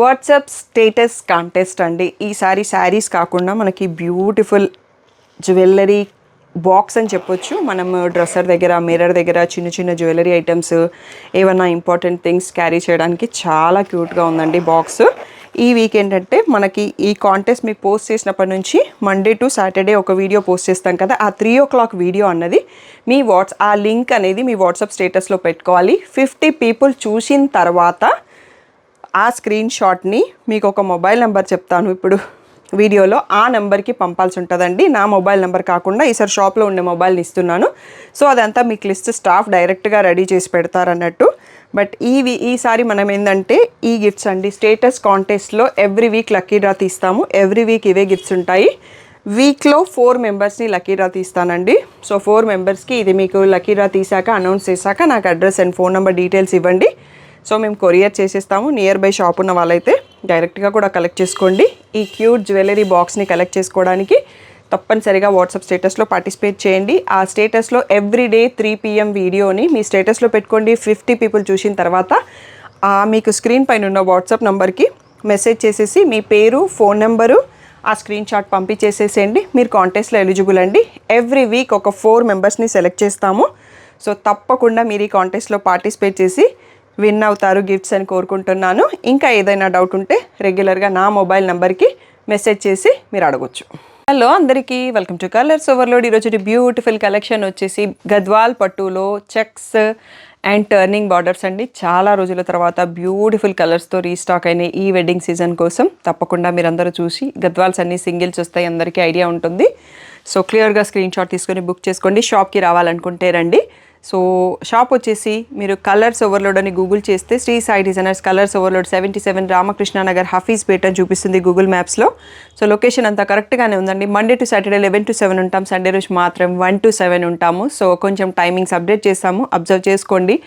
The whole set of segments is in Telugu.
వాట్సాప్ స్టేటస్ కాంటెస్ట్ అండి. ఈసారి శారీస్ కాకుండా మనకి బ్యూటిఫుల్ జ్యువెలరీ బాక్స్ అని చెప్పొచ్చు. మనం డ్రెస్సర్ దగ్గర, మిర్రర్ దగ్గర చిన్న చిన్న జ్యువెలరీ ఐటమ్స్, ఏమన్నా ఇంపార్టెంట్ థింగ్స్ క్యారీ చేయడానికి చాలా క్యూట్గా ఉందండి బాక్స్. ఈ వీక్ ఏంటంటే మనకి ఈ కాంటెస్ట్ మీకు పోస్ట్ చేసినప్పటి నుంచి మండే టు సాటర్డే ఒక వీడియో పోస్ట్ చేస్తాం కదా, ఆ 3 o'clock వీడియో అన్నది మీ ఆ లింక్ అనేది మీ వాట్సాప్ స్టేటస్లో పెట్టుకోవాలి. 50 people చూసిన తర్వాత ఆ స్క్రీన్ షాట్ని మీకు ఒక మొబైల్ నెంబర్ చెప్తాను ఇప్పుడు వీడియోలో, ఆ నెంబర్కి పంపాల్సి ఉంటుందండి. నా మొబైల్ నెంబర్ కాకుండా ఈసారి షాప్లో ఉండే మొబైల్ని ఇస్తున్నాను. సో అదంతా మీకు లిస్ట్ స్టాఫ్ డైరెక్ట్గా రెడీ చేసి పెడతారన్నట్టు. బట్ ఈసారి మనం ఏంటంటే ఈ గిఫ్ట్స్ అండి, స్టేటస్ కాంటెస్ట్లో ఎవ్రీ వీక్ లక్కీ డ్రా తీస్తాము. ఎవ్రీ వీక్ ఇవే గిఫ్ట్స్ ఉంటాయి. వీక్లో 4 మెంబర్స్ని లక్కీ డ్రా తీస్తానండి. సో 4 మెంబర్స్కి ఇది మీకు లక్కీ డ్రా తీసాక అనౌన్స్ చేశాక నాకు address and phone number details ఇవ్వండి. సో మేము కొరియర్ చేసేస్తాము. నియర్ బై షాప్ ఉన్న వాళ్ళైతే డైరెక్ట్గా కూడా కలెక్ట్ చేసుకోండి. ఈ క్యూట్ జ్యువెలరీ బాక్స్ని కలెక్ట్ చేసుకోవడానికి తప్పనిసరిగా వాట్సాప్ స్టేటస్లో పార్టిసిపేట్ చేయండి. ఆ స్టేటస్లో ఎవ్రీడే 3 PM వీడియోని మీ స్టేటస్లో పెట్టుకోండి. 50 people చూసిన తర్వాత మీకు స్క్రీన్ పైన ఉన్న వాట్సాప్ నెంబర్కి మెసేజ్ చేసేసి మీ పేరు, ఫోన్ నెంబరు, ఆ స్క్రీన్ షాట్ పంపించేసేసేయండి. మీరు కాంటెస్ట్లో ఎలిజిబుల్ అండి. ఎవ్రీ వీక్ ఒక 4 మెంబర్స్ని సెలెక్ట్ చేస్తాము. సో తప్పకుండా మీరు ఈ కాంటెస్ట్లో పార్టిసిపేట్ చేసి విన్ అవుతారు గిఫ్ట్స్ అని కోరుకుంటున్నాను. ఇంకా ఏదైనా డౌట్ ఉంటే రెగ్యులర్గా నా మొబైల్ నెంబర్కి మెసేజ్ చేసి మీరు అడగొచ్చు. హలో అందరికీ, వెల్కమ్ టు కలర్స్ ఓవర్లోడ్. ఈరోజు బ్యూటిఫుల్ కలెక్షన్ వచ్చేసి గద్వాల్ పట్టులో చెక్స్ అండ్ టర్నింగ్ బార్డర్స్ అండి. చాలా రోజుల తర్వాత బ్యూటిఫుల్ కలర్స్తో రీస్టాక్ అయినాయి ఈ వెడ్డింగ్ సీజన్ కోసం. తప్పకుండా మీరు అందరూ చూసి, గద్వాల్స్ అన్ని సింగిల్స్ వస్తాయి, అందరికీ ఐడియా ఉంటుంది. సో క్లియర్గా స్క్రీన్ షాట్ తీసుకొని బుక్ చేసుకోండి. షాప్కి రావాలనుకుంటే రండి. సో షాప్ వచ్చేసి మీరు కలర్స్ ఓవర్లోడ్ అని గూగుల్ చేస్తే Sri Sai designers colours overload 77 Ramakrishna Nagar Hafeezpet అని చూపిస్తుంది గూగుల్ మ్యాప్స్లో. సో లొకేషన్ అంతా కరెక్ట్గానే ఉందండి. మండే టు సాటర్డే 11 to 7 ఉంటాం. సండే రోజు మాత్రం 1 to 7 ఉంటాము. సో కొంచెం టైమింగ్స్ అప్డేట్ చేస్తాము, అబ్జర్వ్ చేసుకోండి.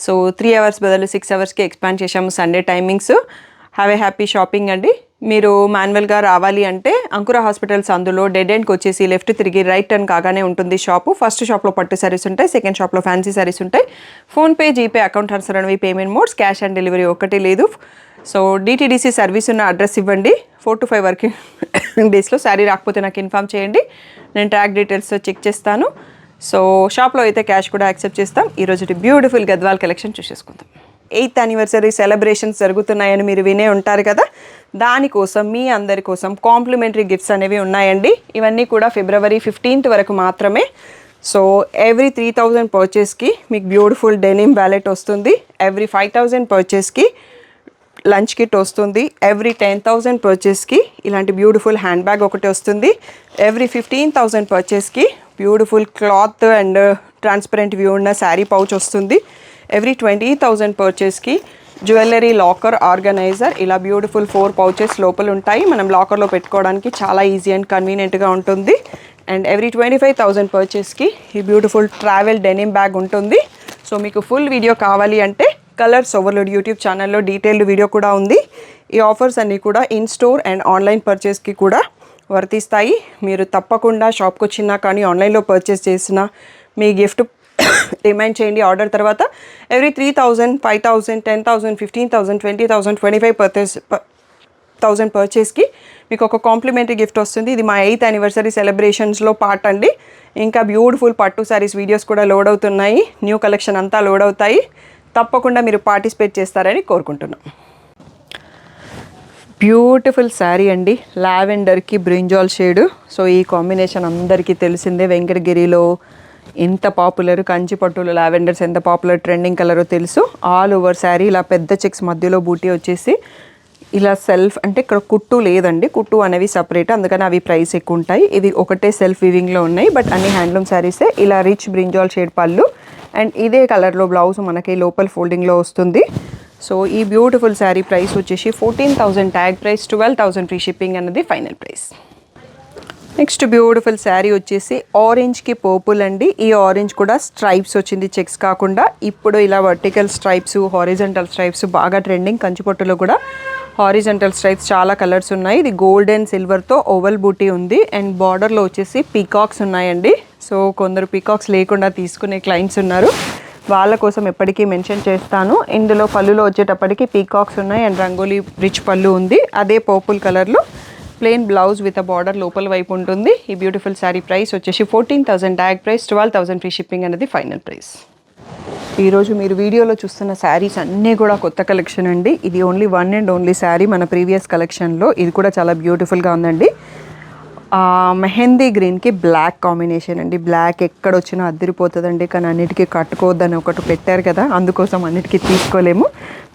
సో 3 hours బదులు 6 hours ఎక్స్పాండ్ చేసాము Sunday timings. Have a happy shopping అండి. మీరు మాన్యువల్గా రావాలి అంటే అంకుర హాస్పిటల్స్ అందులో డెడ్ ఎండ్కి వచ్చేసి లెఫ్ట్ తిరిగి రైట్ టర్న్ కాగానే ఉంటుంది షాపు. ఫస్ట్ షాప్లో పట్టు శారీస్ ఉంటాయి, సెకండ్ షాప్లో ఫ్యాన్సీ శారీస్ ఉంటాయి. ఫోన్పే, జీపే, అకౌంట్ ట్రాన్స్ఫర్ అనేవి payment modes. Cash on delivery ఒకటి లేదు. సో డిటీడీసీ సర్వీస్ ఉన్న అడ్రస్ ఇవ్వండి. 4 to 5 వర్కింగ్ డేస్లో శారీ రాకపోతే నాకు ఇన్ఫామ్ చేయండి, నేను ట్రాక్ డీటెయిల్స్తో చెక్ చేస్తాను. సో షాప్లో అయితే క్యాష్ కూడా యాక్సెప్ట్ చేస్తాం. ఈరోజు బ్యూటిఫుల్ గద్వాల్ కలెక్షన్ చూసేసుకుందాం. 8th anniversary సెలబ్రేషన్స్ జరుగుతున్నాయని మీరు వినే ఉంటారు కదా, దానికోసం మీ అందరి కోసం కాంప్లిమెంటరీ గిఫ్ట్స్ అనేవి ఉన్నాయండి. ఇవన్నీ కూడా February 15th వరకు మాత్రమే. సో ఎవ్రీ 3,000 పర్చేస్కి మీకు బ్యూటిఫుల్ డెనిమ్ వ్యాలెట్ వస్తుంది. ఎవ్రీ 5,000 పర్చేస్కి లంచ్ కిట్ వస్తుంది. ఎవ్రీ 10,000 పర్చేస్కి ఇలాంటి బ్యూటిఫుల్ హ్యాండ్ బ్యాగ్ ఒకటి వస్తుంది. ఎవ్రీ 15,000 పర్చేస్కి beautiful cloth and transparent view ఉన్న శారీ పౌచ్ వస్తుంది. ఎవ్రీ 20,000 పర్చేస్కి జ్యువెలరీ లాకర్ ఆర్గనైజర్, ఇలా బ్యూటిఫుల్ 4 pouches లోపల ఉంటాయి. మనం లాకర్లో పెట్టుకోవడానికి చాలా ఈజీ అండ్ కన్వీనియంట్గా ఉంటుంది. అండ్ ఎవ్రీ 25,000 పర్చేస్కి ఈ బ్యూటిఫుల్ ట్రావెల్ డెనిమ్ బ్యాగ్ ఉంటుంది. సో మీకు ఫుల్ వీడియో కావాలి అంటే కలర్స్ ఓవర్లోడ్ యూట్యూబ్ ఛానల్లో డీటెయిల్డ్ వీడియో కూడా ఉంది. ఈ ఆఫర్స్ అన్నీ కూడా ఇన్ స్టోర్ అండ్ ఆన్లైన్ పర్చేస్కి కూడా వర్తిస్తాయి. మీరు తప్పకుండా షాప్కి వచ్చినా కానీ ఆన్లైన్లో పర్చేస్ చేసినా మీ గిఫ్ట్ రిమైండ్ చేయండి ఆర్డర్ తర్వాత. ఎవ్రీ 3,000, 5,000, 10,000, 15,000, 20,000, 25,000 పర్చేస్కి మీకు ఒక కాంప్లిమెంటరీ గిఫ్ట్ వస్తుంది. ఇది మా 8th anniversary సెలబ్రేషన్స్లో పార్ట్ అండి. ఇంకా బ్యూటిఫుల్ పట్టు శారీస్ వీడియోస్ కూడా లోడ్ అవుతున్నాయి. న్యూ కలెక్షన్ అంతా లోడ్ అవుతాయి. తప్పకుండా మీరు పార్టిసిపేట్ చేస్తారని కోరుకుంటున్నాం. బ్యూటిఫుల్ శారీ అండి, లావెండర్కి బ్రింజాల్ షేడు. సో ఈ కాంబినేషన్ అందరికీ తెలిసిందే. వెంకటగిరిలో ఎంత పాపులర్, కంచి పట్టులో లావెండర్స్ ఎంత పాపులర్, ట్రెండింగ్ కలరో తెలుసు. ఆల్ ఓవర్ శారీ ఇలా పెద్ద చెక్స్ మధ్యలో బూటీ వచ్చేసి ఇలా సెల్ఫ్, అంటే ఇక్కడ కుట్టు లేదండి, కుట్టు అనేవి సపరేట్, అందుకని అవి ప్రైస్ ఎక్కువ ఉంటాయి. ఇవి ఒకటే సెల్ఫ్ వీవింగ్లో ఉన్నాయి, బట్ అన్ని హ్యాండ్లూమ్ శారీసే. ఇలా రిచ్ బ్రింజాల్ షేడ్ పళ్ళు అండ్ ఇదే కలర్లో బ్లౌజ్ మనకి లోపల ఫోల్డింగ్లో వస్తుంది. సో ఈ బ్యూటిఫుల్ శారీ ప్రైస్ వచ్చేసి 14,000 ట్యాగ్ ప్రైస్, 12,000 ఫ్రీ షిప్పింగ్ అన్నది final price. Next beautiful sari వచ్చేసి ఆరెంజ్కి పర్పుల్ అండి. ఈ ఆరెంజ్ కూడా స్ట్రైప్స్ వచ్చింది, చెక్స్ కాకుండా. ఇప్పుడు ఇలా వర్టికల్ స్ట్రైప్స్, హారిజంటల్ స్ట్రైప్స్ బాగా ట్రెండింగ్. కంచిపట్టులో కూడా హారిజంటల్ స్ట్రైప్స్ చాలా కలర్స్ ఉన్నాయి. ఇది గోల్డ్ అండ్ సిల్వర్తో ఓవల్ బూటీ ఉంది. అండ్ బార్డర్లో వచ్చేసి పీకాక్స్ ఉన్నాయండి. సో కొందరు పీకాక్స్ లేకుండా తీసుకునే క్లయింట్స్ ఉన్నారు. వాళ్ళ కోసం ఎప్పటికీ మెన్షన్ చేస్తాను. ఇందులో పళ్ళులో వచ్చేటప్పటికి పీకాక్స్ ఉన్నాయి అండ్ రంగోలీ రిచ్ పళ్ళు ఉంది. అదే పర్పుల్ కలర్లో plain blouse with a border లోపల వైపు ఉంటుంది. ఈ బ్యూటిఫుల్ శారీ ప్రైస్ వచ్చేసి 14,000 ట్యాగ్ ప్రైస్, 12,000 ఫ్రీ షిప్పింగ్ అనేది ఫైనల్ ప్రైస్. ఈరోజు మీరు వీడియోలో చూస్తున్న శారీస్ అన్నీ కూడా కొత్త కలెక్షన్ అండి. ఇది only one and only sari మన ప్రీవియస్ కలెక్షన్లో. ఇది కూడా చాలా బ్యూటిఫుల్గా ఉందండి. మెహందీ గ్రీన్కి బ్లాక్ కాంబినేషన్ అండి. బ్లాక్ ఎక్కడ వచ్చినా అద్దరిపోతుందండి, కానీ అన్నిటికీ కట్టుకోవద్దని ఒకటి పెట్టారు కదా, అందుకోసం అన్నిటికీ తీసుకోలేము.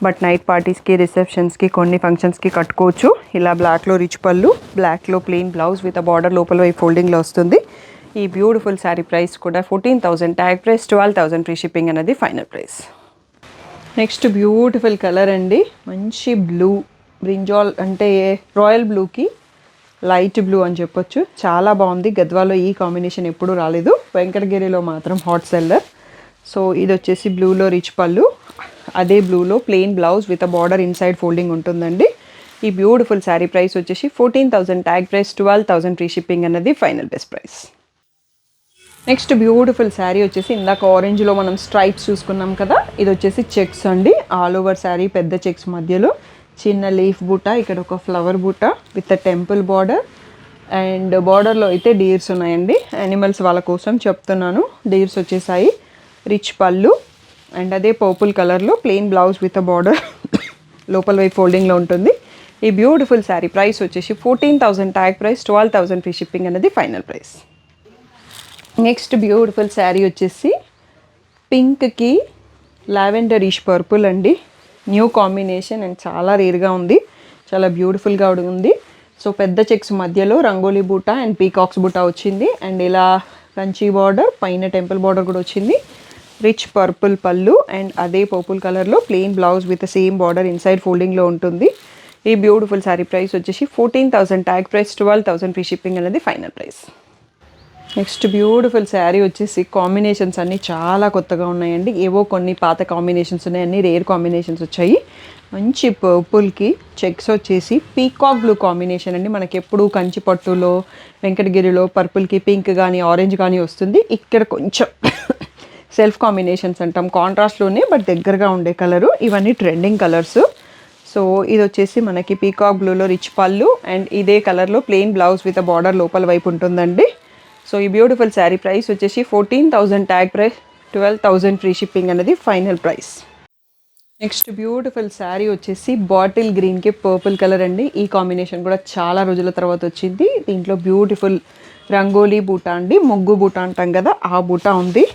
బట్ నైట్ పార్టీస్కి, రిసెప్షన్స్కి, కొన్ని ఫంక్షన్స్కి కట్టుకోవచ్చు. ఇలా బ్లాక్లో రిచ్ పళ్ళు, బ్లాక్లో ప్లెయిన్ బ్లౌజ్ విత్ బార్డర్ లోపల వైపు ఫోల్డింగ్లో వస్తుంది. ఈ బ్యూటిఫుల్ శారీ ప్రైస్ కూడా 14,000 ట్యాగ్ ప్రైస్, 12,000 ఫ్రీ షిప్పింగ్ అనేది final price. Next beautiful colour అండి. మంచి బ్లూ, బ్రింజాల్ అంటే రాయల్ బ్లూకి లైట్ బ్లూ అని చెప్పొచ్చు. చాలా బాగుంది. గద్వాలో ఈ కాంబినేషన్ ఎప్పుడూ రాలేదు, వెంకటగిరిలో మాత్రం హాట్ సెల్లర్. సో ఇది వచ్చేసి బ్లూలో రిచ్ పళ్ళు, అదే బ్లూలో plain blouse with border inside folding ఉంటుందండి. ఈ బ్యూటిఫుల్ శారీ ప్రైస్ వచ్చేసి 14,000 ట్యాగ్ ప్రైస్, 12,000 ఫ్రీ షిప్పింగ్ అనేది final best price. Next beautiful sari వచ్చేసి ఇందాక ఆరెంజ్లో మనం స్ట్రైప్స్ చూసుకున్నాం కదా, ఇది వచ్చేసి చెక్స్ అండి. ఆల్ ఓవర్ శారీ పెద్ద చెక్స్ మధ్యలో చిన్న లీఫ్ బూట, ఇక్కడ ఒక flower buta with temple border and బార్డర్లో అయితే డీర్స్ ఉన్నాయండి. యానిమల్స్ వాళ్ళ కోసం చెప్తున్నాను. డీర్స్ వచ్చేసాయి. రిచ్ పళ్ళు అండ్ అదే పర్పుల్ కలర్లో ప్లెయిన్ బ్లౌజ్ విత్ బార్డర్ లోపల వైపు ఫోల్డింగ్లో ఉంటుంది. ఈ బ్యూటిఫుల్ శారీ ప్రైస్ వచ్చేసి 14,000 ట్యాగ్ ప్రైస్, 12,000 ఫ్రీ షిప్పింగ్ అనేది final price. Next beautiful sari వచ్చేసి పింక్కి లావెండర్ ఇష్ పర్పుల్ అండి. న్యూ కాంబినేషన్ అండ్ చాలా రేర్గా ఉంది, చాలా బ్యూటిఫుల్గా ఉంది. సో పెద్ద చెక్స్ మధ్యలో రంగోలీ బూటా అండ్ పీకాక్స్ బూటా వచ్చింది అండ్ ఇలా కంచి బార్డర్ పైన టెంపుల్ బార్డర్ కూడా వచ్చింది. రిచ్ పర్పుల్ పళ్ళు అండ్ అదే పర్పుల్ కలర్లో plain blouse with same border inside ఫోల్డింగ్లో ఉంటుంది. ఈ బ్యూటిఫుల్ శారీ ప్రైస్ వచ్చేసి 14,000 ట్యాగ్ ప్రైస్, 12,000 ఫ్రీ షిప్పింగ్ అనేది final price. Next beautiful sari వచ్చేసి కాంబినేషన్స్ అన్నీ చాలా కొత్తగా ఉన్నాయండి. ఏవో కొన్ని పాత కాంబినేషన్స్ ఉన్నాయి, అన్ని రేర్ కాంబినేషన్స్ వచ్చాయి. మంచి పర్పుల్కి చెక్స్ వచ్చేసి పీకాక్ బ్లూ కాంబినేషన్ అండి. మనకి ఎప్పుడు కంచి పట్టులో, వెంకటగిరిలో పర్పుల్కి పింక్ కానీ ఆరెంజ్ కానీ వస్తుంది. ఇక్కడ కొంచెం సెల్ఫ్ కాంబినేషన్స్ అంటాం, కాంట్రాస్ట్లోనే బట్ దగ్గరగా ఉండే కలరు. ఇవన్నీ ట్రెండింగ్ కలర్స్. సో ఇది వచ్చేసి మనకి పీకాక్ బ్లూలో రిచ్ పళ్ళు అండ్ ఇదే కలర్లో ప్లెయిన్ బ్లౌజ్ విత్ బార్డర్ లోపల వైపు ఉంటుందండి. సో ఈ బ్యూటిఫుల్ శారీ ప్రైస్ వచ్చేసి 14,000 ట్యాగ్ ప్రైస్, 12,000 ఫ్రీ షిప్పింగ్ అనేది final price. Next beautiful sari వచ్చేసి బాటిల్ గ్రీన్కి పర్పుల్ కలర్ అండి. ఈ కాంబినేషన్ కూడా చాలా రోజుల తర్వాత వచ్చింది. దీంట్లో బ్యూటిఫుల్ రంగోలీ బూటా అండి, ముగ్గు బూటా అంటాం కదా, ఆ బూటా ఉంది.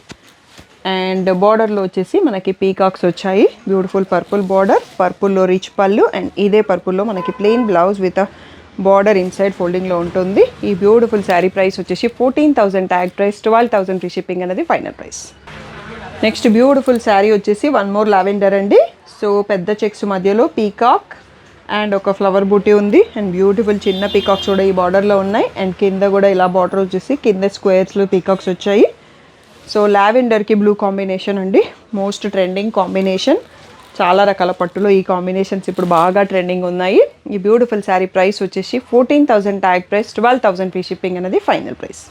అండ్ బార్డర్లో వచ్చేసి మనకి పీకాక్స్ వచ్చాయి. బ్యూటిఫుల్ పర్పుల్ బార్డర్, పర్పుల్లో రిచ్ పళ్ళు అండ్ ఇదే పర్పుల్లో మనకి plain blouse with border inside ఫోల్డింగ్లో ఉంటుంది. ఈ బ్యూటిఫుల్ శారీ ప్రైస్ వచ్చేసి 14,000 ట్యాగ్ ప్రైస్, 12,000 ఫ్రీ షిప్పింగ్ అనేది final price. Next beautiful sari వచ్చేసి వన్ మోర్ లావెండర్ అండి. సో పెద్ద చెక్స్ మధ్యలో పీకాక్ అండ్ ఒక ఫ్లవర్ బూటీ ఉంది అండ్ బ్యూటిఫుల్ చిన్న పీకాక్స్ కూడా ఈ బార్డర్లో ఉన్నాయి. అండ్ కింద కూడా ఇలా బార్డర్ వచ్చేసి కింద స్క్వేర్స్లో పీకాక్స్ వచ్చాయి. సో లావెండర్కి బ్లూ కాంబినేషన్ అండి, మోస్ట్ ట్రెండింగ్ కాంబినేషన్. చాలా రకాల పట్టులో ఈ కాంబినేషన్స్ ఇప్పుడు బాగా ట్రెండింగ్ ఉన్నాయి. ఈ బ్యూటిఫుల్ శారీ ప్రైస్ వచ్చేసి 14,000 ట్యాగ్ ప్రైస్, 12,000 ఫ్రీ షిప్పింగ్ అనేది final price.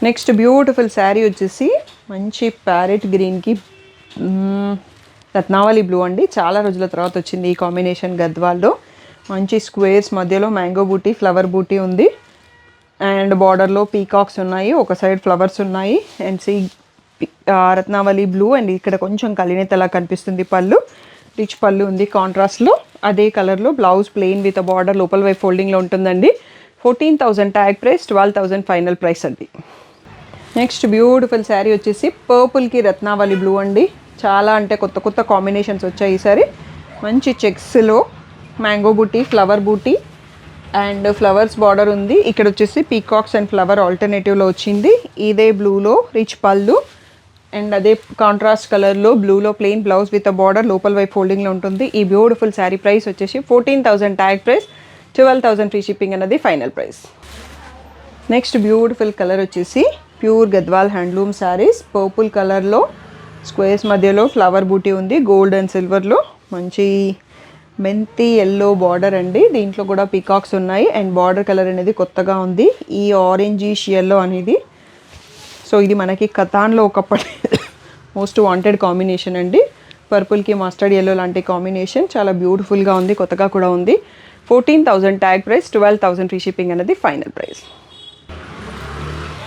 Next beautiful sari వచ్చేసి మంచి ప్యారెట్ గ్రీన్కి రత్నావళి బ్లూ అండి. చాలా రోజుల తర్వాత వచ్చింది ఈ కాంబినేషన్ గద్వాల్లో. మంచి స్క్వేర్స్ మధ్యలో మ్యాంగో బూటీ, ఫ్లవర్ బూటీ ఉంది అండ్ బార్డర్లో పీకాక్స్ ఉన్నాయి, ఒక సైడ్ ఫ్లవర్స్ ఉన్నాయి అండ్ రత్నావళి బ్లూ అండ్ ఇక్కడ కొంచెం కలినేతలా కనిపిస్తుంది. పళ్ళు రిచ్ పళ్ళు ఉంది కాంట్రాస్ట్లో. అదే కలర్లో బ్లౌజ్ ప్లెయిన్ విత్ బార్డర్ లోపల వైపు ఫోల్డింగ్లో ఉంటుందండి. 14,000 ట్యాగ్ ప్రైస్, 12,000 ఫైనల్ ప్రైస్ అండి. నెక్స్ట్ బ్యూటిఫుల్ శారీ వచ్చేసి పర్పుల్కి రత్నావళి బ్లూ అండి. చాలా అంటే కొత్త కొత్త కాంబినేషన్స్ వచ్చాయి ఈసారి. మంచి చెక్స్లో మ్యాంగో బూటీ, ఫ్లవర్ బూటీ అండ్ ఫ్లవర్స్ బార్డర్ ఉంది. ఇక్కడ వచ్చేసి పీకాక్స్ అండ్ ఫ్లవర్ ఆల్టర్నేటివ్లో వచ్చింది. ఇదే బ్లూలో రిచ్ పళ్ళు అండ్ అదే కాంట్రాస్ట్ కలర్లో బ్లూలో ప్లెయిన్ బ్లౌజ్ విత్ బార్డర్ లోపల వైపు ఫోల్డింగ్లో ఉంటుంది. ఈ బ్యూటిఫుల్ శారీ ప్రైస్ వచ్చేసి 14,000 ట్యాగ్ ప్రైస్, 12,000 ఫ్రీ షిప్పింగ్ అనేది final price. Next beautiful colour వచ్చేసి pure Gadwal handloom saris. Purple కలర్లో స్క్వేర్స్ మధ్యలో ఫ్లవర్ బూటీ ఉంది, గోల్డ్ అండ్ సిల్వర్లో. మంచి మెంతి ఎల్లో బార్డర్ అండి. దీంట్లో కూడా పీకాక్స్ ఉన్నాయి అండ్ బార్డర్ కలర్ అనేది కొత్తగా ఉంది, ఈ ఆరెంజిష్ ఎల్లో అనేది. సో ఇది మనకి కతాన్లో ఒకప్పటి మోస్ట్ వాంటెడ్ కాంబినేషన్ అండి. పర్పుల్కి మస్టర్డ్ ఎల్లో లాంటి కాంబినేషన్ చాలా బ్యూటిఫుల్గా ఉంది, కొత్తగా కూడా ఉంది. 14,000 ట్యాగ్ ప్రైస్, 12,000 ఫ్రీ షిప్పింగ్ అనేది final price.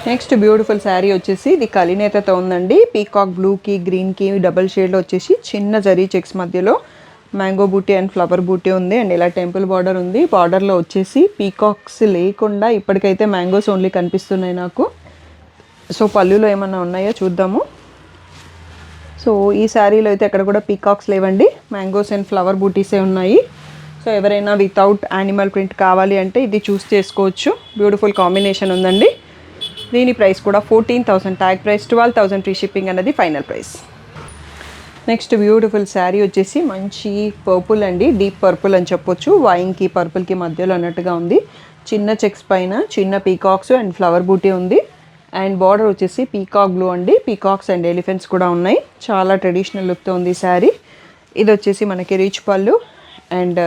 Next beautiful sari వచ్చేసి ఇది కలినేతతో ఉందండి. పీకాక్ బ్లూకి గ్రీన్కి డబల్ షేడ్లో వచ్చేసి చిన్న జరీ చెక్స్ మధ్యలో మ్యాంగో బూటీ అండ్ ఫ్లవర్ బూటీ ఉంది. అండ్ ఇలా టెంపుల్ బార్డర్ ఉంది. బార్డర్లో వచ్చేసి పీకాక్స్ లేకుండా ఇప్పటికైతే మ్యాంగోస్ ఓన్లీ కనిపిస్తున్నాయి నాకు. సో పళ్ళులో ఏమన్నా ఉన్నాయో చూద్దాము. సో ఈ శారీలో అయితే ఎక్కడ కూడా పీకాక్స్ లేవండి, మ్యాంగోస్ అండ్ ఫ్లవర్ బూటీసే ఉన్నాయి. సో ఎవరైనా వితౌట్ యానిమల్ ప్రింట్ కావాలి అంటే ఇది చూస్ చేసుకోవచ్చు. బ్యూటిఫుల్ కాంబినేషన్ ఉందండి. దీని ప్రైస్ కూడా 14,000 ట్యాగ్ ప్రైస్, 12,000 ఫ్రీ షిప్పింగ్ అనేది final price. Next beautiful sari వచ్చేసి మంచి పర్పుల్ అండి, డీప్ పర్పుల్ అని చెప్పొచ్చు. వైన్కి పర్పుల్కి మధ్యలో అన్నట్టుగా ఉంది. చిన్న చెక్స్ పైన చిన్న పీకాక్స్ అండ్ ఫ్లవర్ బూటీ ఉంది. అండ్ బార్డర్ వచ్చేసి పీకాక్ బ్లూ అండి, పీకాక్స్ అండ్ ఎలిఫెంట్స్ కూడా ఉన్నాయి. చాలా ట్రెడిషనల్ లుక్తో ఉంది శారీ. ఇది వచ్చేసి మనకి రిచ్ పళ్ళు and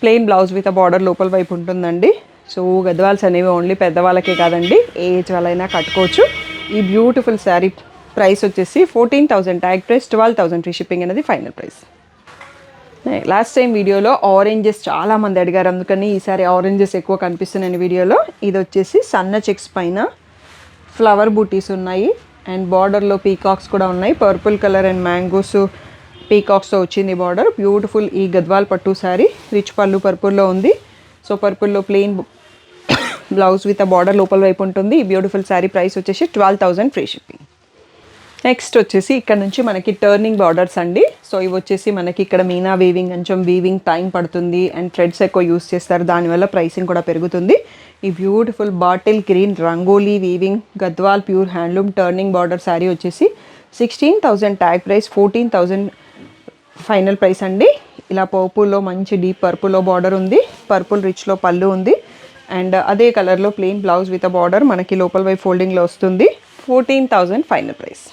plain blouse with border లోపల వైపు ఉంటుందండి. సో గద్వాల్స్ అనేవి ఓన్లీ పెద్దవాళ్ళకే కాదండి, ఏజ్ వాళ్ళైనా కట్టుకోవచ్చు. ఈ బ్యూటిఫుల్ శారీ ప్రైస్ వచ్చేసి 14,000 ట్యాగ్ ప్రైస్, 12,000 ఫ్రీ షిప్పింగ్ అనేది ఫైనల్ ప్రైస్. లాస్ట్ టైం వీడియోలో ఆరెంజెస్ చాలామంది అడిగారు, అందుకని ఈసారి ఆరెంజెస్ ఎక్కువ కనిపిస్తున్నాయి వీడియోలో. ఇది వచ్చేసి సన్న చెక్స్ పైన ఫ్లవర్ బూటీస్ ఉన్నాయి అండ్ బార్డర్లో పీకాక్స్ కూడా ఉన్నాయి. పర్పుల్ కలర్ అండ్ మ్యాంగోస్ పీకాక్స్తో వచ్చింది బార్డర్. బ్యూటిఫుల్ ఈ గద్వాల్ పట్టు శారీ. రిచ్ పళ్ళు పర్పుల్లో ఉంది. సో పర్పుల్లో ప్లెయిన్ బ్లౌజ్ విత్ బార్డర్ లోపల వైపు ఉంటుంది. ఈ బ్యూటిఫుల్ శారీ ప్రైస్ వచ్చేసి 12,000 ఫ్రీ షిప్పింగ్. నెక్స్ట్ వచ్చేసి ఇక్కడ నుంచి మనకి టర్నింగ్ బార్డర్స్ అండి. సో ఇవి వచ్చేసి మనకి ఇక్కడ మీనా వీవింగ్, కొంచెం వీవింగ్ టైం పడుతుంది అండ్ థ్రెడ్స్ ఎక్కువ యూస్ చేస్తారు, దానివల్ల ప్రైసింగ్ కూడా పెరుగుతుంది. ఈ beautiful bottle green rangoli weaving Gadwal pure handloom turning border sari వచ్చేసి 16,000 ట్యాగ్ ప్రైస్, 14,000 ఫైనల్ ప్రైస్ అండి. ఇలా పర్పుల్లో మంచి డీప్ పర్పుల్లో బార్డర్ ఉంది. పర్పుల్ రిచ్లో పళ్ళు ఉంది అండ్ అదే కలర్లో ప్లెయిన్ బ్లౌజ్ విత్ బార్డర్ మనకి లోపల వైపు ఫోల్డింగ్లో వస్తుంది. 14,000 final price.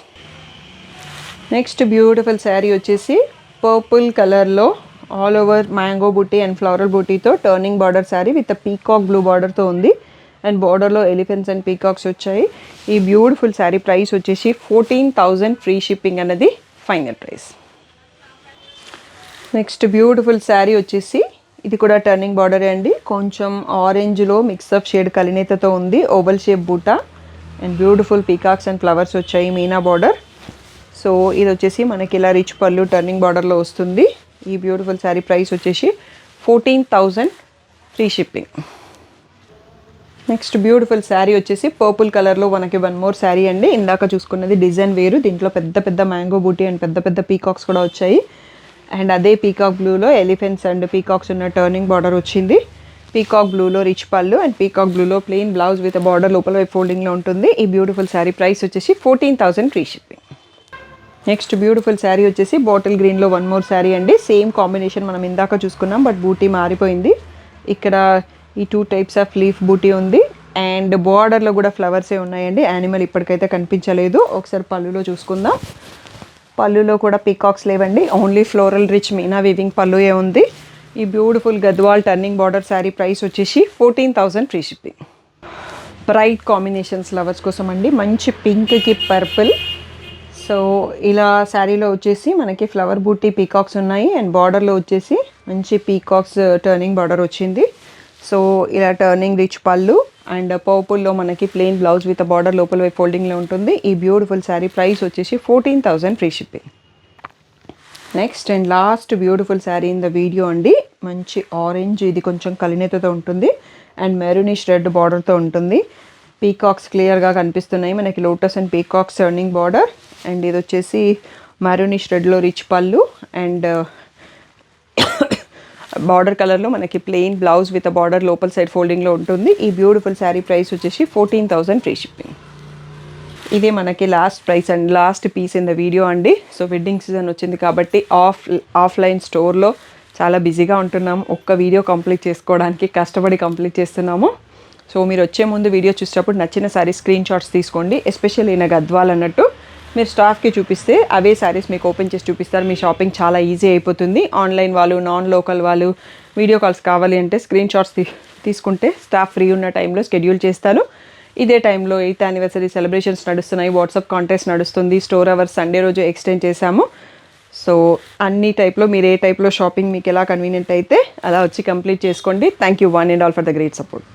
Next beautiful sari వచ్చేసి పర్పుల్ కలర్లో ఆల్ ఓవర్ మ్యాంగో బూటీ అండ్ ఫ్లవరల్ బూటీతో turning border sari with peacock blue బార్డర్తో ఉంది అండ్ బార్డర్లో ఎలిఫెంట్స్ అండ్ పీకాక్స్ వచ్చాయి. ఈ బ్యూటిఫుల్ శారీ ప్రైస్ వచ్చేసి 14,000 ఫ్రీ షిప్పింగ్ అనేది final price. Next beautiful sari వచ్చేసి ఇది కూడా టర్నింగ్ బార్డరే అండి. కొంచెం ఆరెంజ్లో మిక్సప్ షేడ్ కలినేతతో ఉంది. ఓవల్ షేప్ బూటా and beautiful peacocks and flowers వచ్చాయి, మీనా బార్డర్. సో ఇది వచ్చేసి మనకి ఇలా రిచ్ పళ్ళు టర్నింగ్ బార్డర్లో వస్తుంది. ఈ బ్యూటిఫుల్ శారీ ప్రైస్ వచ్చేసి 14,000 free shipping. Next beautiful sari వచ్చేసి పర్పుల్ కలర్లో మనకి వన్ మోర్ శారీ అండి. ఇందాక చూసుకున్నది డిజైన్ వేరు, దీంట్లో పెద్ద పెద్ద మ్యాంగో బూటీ అండ్ పెద్ద పెద్ద పీకాక్స్ కూడా వచ్చాయి. అండ్ అదే పీకాక్ బ్లూలో ఎలిఫెంట్స్ అండ్ పీకాక్స్ ఉన్న టర్నింగ్ బార్డర్ వచ్చింది. పీకాక్ బ్లూలో రిచ్ పళ్ళు అండ్ పీకాక్ బ్లూలో ప్లెయిన్ బ్లౌజ్ విత్ బార్డర్ లోపల వైపు ఫోల్డింగ్లో ఉంటుంది. ఈ బ్యూటిఫుల్ శారీ ప్రైస్ వచ్చేసి 14,000 free shipping. Next beautiful sari వచ్చేసి బాటిల్ గ్రీన్లో వన్ మోర్ శారీ అండి. సేమ్ కాంబినేషన్ మనం ఇందాక చూసుకున్నాం, బట్ బూటీ మారిపోయింది. ఇక్కడ ఈ 2 టైప్స్ ఆఫ్ లీఫ్ బూటీ ఉంది అండ్ బార్డర్లో కూడా ఫ్లవర్సే ఉన్నాయండి. యానిమల్ ఇప్పటికైతే కనిపించలేదు. ఒకసారి పళ్ళులో చూసుకుందాం. పళ్ళులో కూడా పీకాక్స్ లేవండి, ఓన్లీ ఫ్లోరల్ రిచ్ మీనా వీవింగ్ పళ్ళుయే ఉంది. ఈ beautiful Gadwal turning border sari price వచ్చేసి 14,000 free shipping. Bright combinations lovers కోసం అండి. మంచి పింక్కి పర్పుల్. సో ఇలా శారీలో వచ్చేసి మనకి ఫ్లవర్ బూటీ పీకాక్స్ ఉన్నాయి అండ్ బార్డర్లో వచ్చేసి మంచి పీకాక్స్ టర్నింగ్ బార్డర్ వచ్చింది. సో ఇలా టర్నింగ్ రిచ్ పళ్ళు అండ్ పర్పుల్లో మనకి ప్లెయిన్ బ్లౌజ్ విత్ బార్డర్ లోపల వైపు ఫోల్డింగ్లో ఉంటుంది. ఈ బ్యూటిఫుల్ శారీ ప్రైస్ వచ్చేసి 14,000 free shipping. Next and last beautiful sari in the video అండి. మంచి ఆరెంజ్, ఇది కొంచెం కలినేతతో ఉంటుంది అండ్ మెరూనిష్ రెడ్ బార్డర్తో ఉంటుంది. పీకాక్స్ క్లియర్గా కనిపిస్తున్నాయి మనకి, lotus and peacocks turning border. And ఇది వచ్చేసి మెరూనిష్ రెడ్లో రిచ్ పళ్ళు అండ్ బార్డర్ కలర్లో మనకి ప్లెయిన్ బ్లౌజ్ విత్ బార్డర్ లోపల సైడ్ ఫోల్డింగ్లో ఉంటుంది. ఈ బ్యూటిఫుల్ శారీ ప్రైస్ వచ్చేసి 14,000 ఫ్రీ షిప్పింగ్. ఇదే మనకి last price and last piece in the video అండి. సో వెడ్డింగ్ సీజన్ వచ్చింది కాబట్టి ఆఫ్లైన్ స్టోర్లో చాలా బిజీగా ఉంటున్నాము. ఒక్క వీడియో కంప్లీట్ చేసుకోవడానికి కష్టపడి కంప్లీట్ చేస్తున్నాము. సో మీరు వచ్చే ముందు వీడియో చూసేటప్పుడు నచ్చిన శారీ స్క్రీన్ షాట్స్ తీసుకోండి. ఎస్పెషల్లీ ఈయన గద్వాల్ అన్నట్టు మీరు స్టాఫ్కి చూపిస్తే అవే శారీస్ మీకు ఓపెన్ చేసి చూపిస్తారు. మీ షాపింగ్ చాలా ఈజీ అయిపోతుంది. ఆన్లైన్ వాళ్ళు, నాన్ లోకల్ వాళ్ళు వీడియో కాల్స్ కావాలి అంటే స్క్రీన్ షాట్స్ తీసుకుంటే స్టాఫ్ ఫ్రీ ఉన్న టైంలో షెడ్యూల్ చేస్తాను. ఇదే టైంలో 8th యానివర్సరీ సెలబ్రేషన్స్ నడుస్తున్నాయి, వాట్సాప్ కాంటెస్ట్ నడుస్తుంది, స్టోర్ అవర్స్ సండే రోజు ఎక్స్టెండ్ చేశాము. సో అన్ని టైప్లో మీరు ఏ టైప్లో షాపింగ్ మీకు ఎలా కన్వీనియంట్ అయితే అలా వచ్చి కంప్లీట్ చేసుకోండి. Thank you one and all for the great support.